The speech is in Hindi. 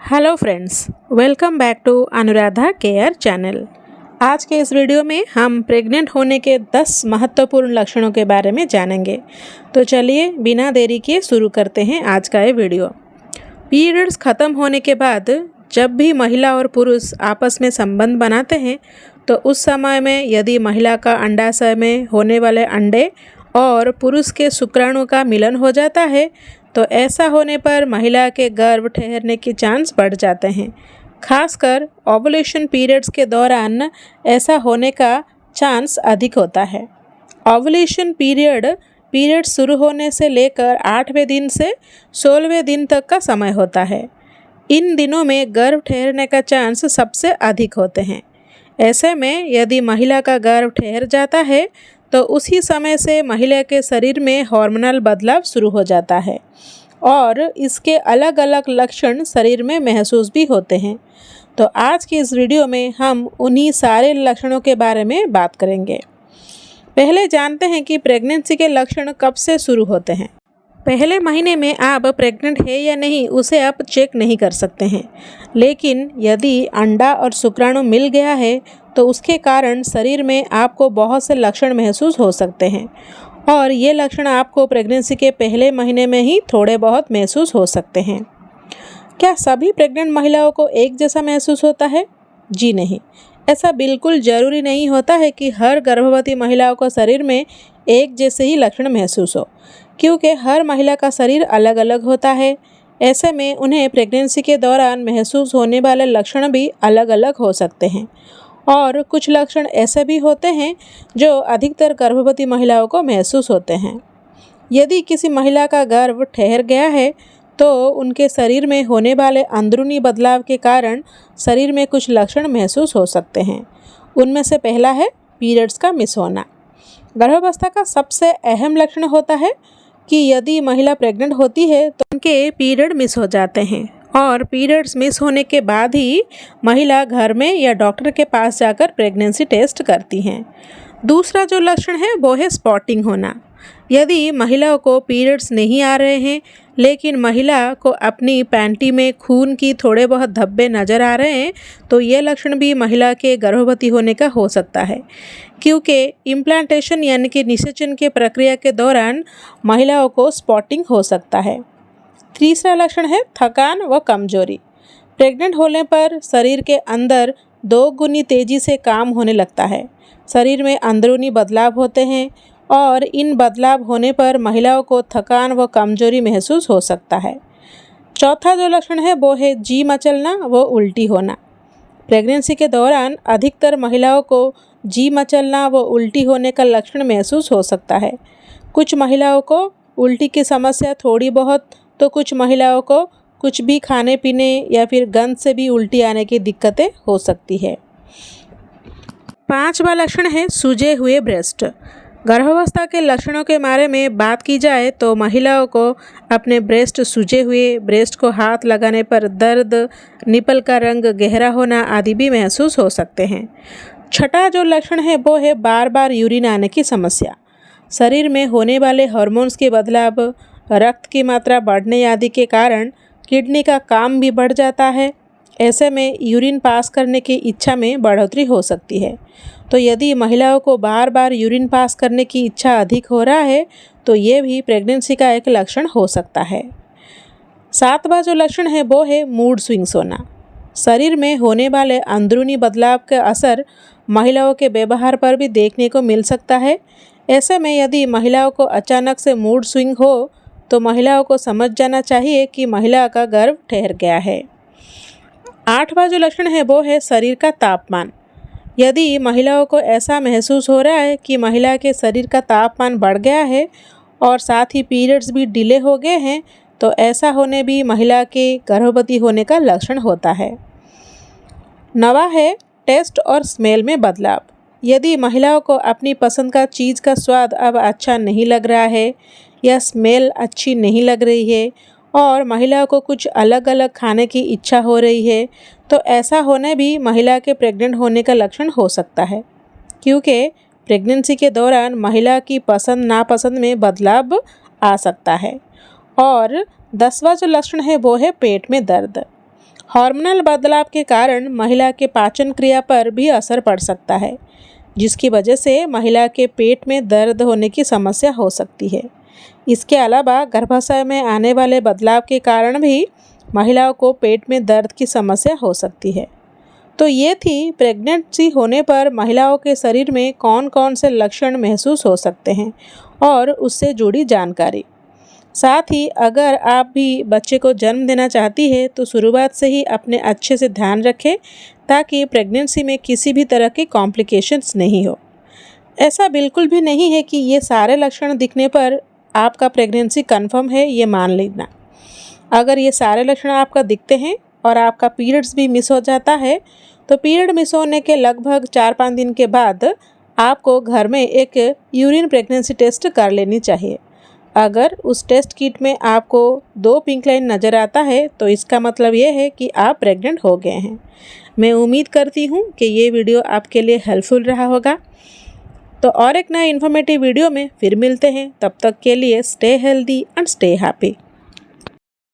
Hello friends, welcome back to Anuradha care channel. आज के इस वीडियो में हम प्रेग्नेंट होने के 10 महत्वपूर्ण लक्षणों के बारे में जानेंगे। तो चलिए बिना देरी किए शुरू करते हैं आज का ये वीडियो। पीरियड्स ख़त्म होने के बाद जब भी महिला और पुरुष आपस में संबंध बनाते हैं तो उस समय में यदि महिला का अंडाशय में होने वाले अंडे और पुरुष के शुक्राणु का मिलन हो जाता है तो ऐसा होने पर महिला के गर्भ ठहरने के चांस बढ़ जाते हैं। खासकर ओवुलेशन पीरियड्स के दौरान ऐसा होने का चांस अधिक होता है। ओवुलेशन पीरियड शुरू होने से लेकर 8वें दिन से 16वें दिन तक का समय होता है। इन दिनों में गर्भ ठहरने का चांस सबसे अधिक होते हैं। ऐसे में यदि महिला का गर्भ ठहर जाता है तो उसी समय से महिला के शरीर में हार्मोनल बदलाव शुरू हो जाता है और इसके अलग अलग लक्षण शरीर में महसूस भी होते हैं। तो आज की इस वीडियो में हम उन्हीं सारे लक्षणों के बारे में बात करेंगे। पहले जानते हैं कि प्रेगनेंसी के लक्षण कब से शुरू होते हैं। पहले महीने में आप प्रेग्नेंट है या नहीं उसे आप चेक नहीं कर सकते हैं, लेकिन यदि अंडा और शुक्राणु मिल गया है तो उसके कारण शरीर में आपको बहुत से लक्षण महसूस हो सकते हैं और ये लक्षण आपको प्रेगनेंसी के पहले महीने में ही थोड़े बहुत महसूस हो सकते हैं। क्या सभी प्रेग्नेंट महिलाओं को एक जैसा महसूस होता है? जी नहीं, ऐसा बिल्कुल ज़रूरी नहीं होता है कि हर गर्भवती महिलाओं को शरीर में एक जैसे ही लक्षण महसूस हो, क्योंकि हर महिला का शरीर अलग अलग होता है। ऐसे में उन्हें प्रेगनेंसी के दौरान महसूस होने वाले लक्षण भी अलग अलग हो सकते हैं और कुछ लक्षण ऐसे भी होते हैं जो अधिकतर गर्भवती महिलाओं को महसूस होते हैं। यदि किसी महिला का गर्भ ठहर गया है तो उनके शरीर में होने वाले अंदरूनी बदलाव के कारण शरीर में कुछ लक्षण महसूस हो सकते हैं। उनमें से पहला है पीरियड्स का मिस होना। गर्भावस्था का सबसे अहम लक्षण होता है कि यदि महिला प्रेग्नेंट होती है तो उनके पीरियड मिस हो जाते हैं और पीरियड्स मिस होने के बाद ही महिला घर में या डॉक्टर के पास जाकर प्रेगनेंसी टेस्ट करती हैं। दूसरा जो लक्षण है वो है स्पॉटिंग होना। यदि महिलाओं को पीरियड्स नहीं आ रहे हैं लेकिन महिला को अपनी पैंटी में खून की थोड़े बहुत धब्बे नज़र आ रहे हैं तो ये लक्षण भी महिला के गर्भवती होने का हो सकता है, क्योंकि इम्प्लांटेशन यानी कि निषेचन के प्रक्रिया के दौरान महिलाओं को स्पॉटिंग हो सकता है। तीसरा लक्षण है थकान व कमजोरी। प्रेग्नेंट होने पर शरीर के अंदर 2 गुनी तेज़ी से काम होने लगता है। शरीर में अंदरूनी बदलाव होते हैं और इन बदलाव होने पर महिलाओं को थकान व कमजोरी महसूस हो सकता है। चौथा जो लक्षण है वो है जी मचलना व उल्टी होना। प्रेगनेंसी के दौरान अधिकतर महिलाओं को जी मचलना व उल्टी होने का लक्षण महसूस हो सकता है। कुछ महिलाओं को उल्टी की समस्या थोड़ी बहुत तो कुछ महिलाओं को कुछ भी खाने पीने या फिर गंध से भी उल्टी आने की दिक्कतें हो सकती है। 5वां लक्षण है सूजे हुए ब्रेस्ट। गर्भावस्था के लक्षणों के बारे में बात की जाए तो महिलाओं को अपने ब्रेस्ट सूजे हुए, ब्रेस्ट को हाथ लगाने पर दर्द, निपल का रंग गहरा होना आदि भी महसूस हो सकते हैं। छठा जो लक्षण है वो है बार बार यूरिन आने की समस्या। शरीर में होने वाले हार्मोन्स के बदलाव, रक्त की मात्रा बढ़ने आदि के कारण किडनी का काम भी बढ़ जाता है। ऐसे में यूरिन पास करने की इच्छा में बढ़ोतरी हो सकती है। तो यदि महिलाओं को बार बार यूरिन पास करने की इच्छा अधिक हो रहा है तो ये भी प्रेगनेंसी का एक लक्षण हो सकता है। 7वां जो लक्षण है वो है मूड स्विंग्स होना। शरीर में होने वाले अंदरूनी बदलाव का असर महिलाओं के व्यवहार पर भी देखने को मिल सकता है। ऐसे में यदि महिलाओं को अचानक से मूड स्विंग हो तो महिलाओं को समझ जाना चाहिए कि महिला का गर्भ ठहर गया है। 8वां जो लक्षण है वो है शरीर का तापमान। यदि महिलाओं को ऐसा महसूस हो रहा है कि महिला के शरीर का तापमान बढ़ गया है और साथ ही पीरियड्स भी डिले हो गए हैं तो ऐसा होने भी महिला के गर्भवती होने का लक्षण होता है। 9वां है टेस्ट और स्मेल में बदलाव। यदि महिलाओं को अपनी पसंद का चीज़ का स्वाद अब अच्छा नहीं लग रहा है या स्मेल अच्छी नहीं लग रही है और महिलाओं को कुछ अलग अलग खाने की इच्छा हो रही है तो ऐसा होने भी महिला के प्रेग्नेंट होने का लक्षण हो सकता है, क्योंकि प्रेगनेंसी के दौरान महिला की पसंद नापसंद में बदलाव आ सकता है। और 10वां जो लक्षण है वो है पेट में दर्द। हार्मोनल बदलाव के कारण महिला के पाचन क्रिया पर भी असर पड़ सकता है, जिसकी वजह से महिला के पेट में दर्द होने की समस्या हो सकती है। इसके अलावा गर्भाशय में आने वाले बदलाव के कारण भी महिलाओं को पेट में दर्द की समस्या हो सकती है। तो ये थी प्रेगनेंसी होने पर महिलाओं के शरीर में कौन कौन से लक्षण महसूस हो सकते हैं और उससे जुड़ी जानकारी। साथ ही अगर आप भी बच्चे को जन्म देना चाहती है तो शुरुआत से ही अपने अच्छे से ध्यान रखें ताकि प्रेगनेंसी में किसी भी तरह के कॉम्प्लिकेशंस नहीं हो। ऐसा बिल्कुल भी नहीं है कि ये सारे लक्षण दिखने पर आपका प्रेगनेंसी कंफर्म है, ये मान लेना। अगर ये सारे लक्षण आपका दिखते हैं और आपका पीरियड्स भी मिस हो जाता है तो पीरियड मिस होने के लगभग 4-5 दिन के बाद आपको घर में एक यूरिन प्रेगनेंसी टेस्ट कर लेनी चाहिए। अगर उस टेस्ट किट में आपको 2 पिंक लाइन नज़र आता है तो इसका मतलब ये है कि आप प्रेग्नेंट हो गए हैं। मैं उम्मीद करती हूँ कि ये वीडियो आपके लिए हेल्पफुल रहा होगा। तो और एक नए इन्फॉर्मेटिव वीडियो में फिर मिलते हैं। तब तक के लिए stay healthy and stay happy.